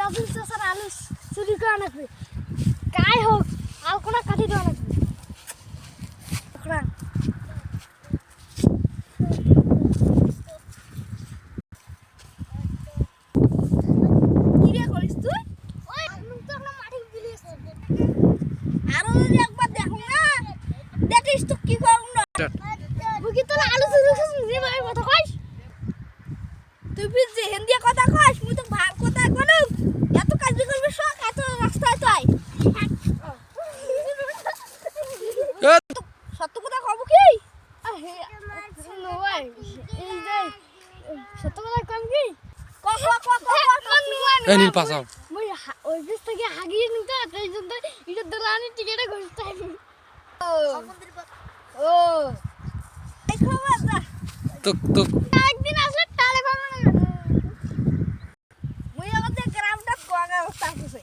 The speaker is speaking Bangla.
রাজুল চাচার আলু চুরি করা লাগবে কাই হোক আলকোনা কাটি দেওয়া লাগবে আরো যদি একবার দেখো না দেখিস তো কি করব না বুকি তো আলু চুরি করছিস রে ভাই কথা কইস তুই যে হিন্দি কথা কইস মুই তো ভাগ কথা কইলু এত কাজ করবি শখ এত রাস্তায় তাই সত্য কথা কব কি নো ভাই এই যে সত্য কথা কম কি এই নীল পাসাও মই ওই বিশ থেকে হাগিয়ে নিতে এই জন্য এটা দলানি টিকেটে ঘুরতে ও এই খবর না তো একদিন আসলে তাহলে খবর না মই আমাদের গ্রামটা কোয়াগা অবস্থা আছে